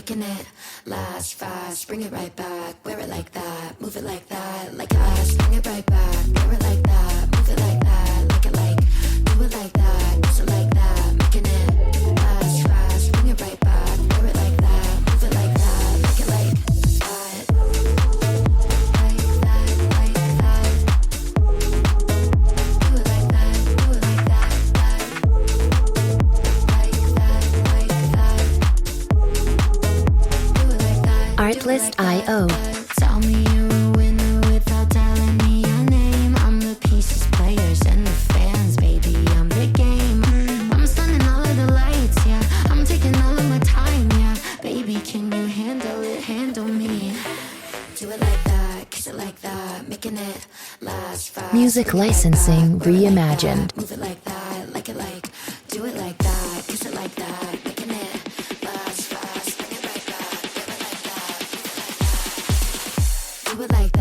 making it last fast. Bring it right back, wear it like that, move it like that, like it last. Bring it right back, wear it like that, move it like that, like it like, do it like that, kiss it like that, making it last fast. Bring it right back, wear it like that, move it like that, like it like that, like that, like that. Do it like that, do it like that, that. Like that, like that. Do it like that. Artlist.io. Tell me you're a winner without telling me your name. I'm the pieces, players, and the fans, baby. I'm the game. I'm stunning all of the lights, yeah. I'm taking all of my time, yeah. Baby, can you handle it? Handle me. Do it like that, kiss it like that, making it last fast. Music licensing reimagined. Move it like that, like it like, do it like that, kiss it like that, making it last fast. Bring it right back, do it like that, do it like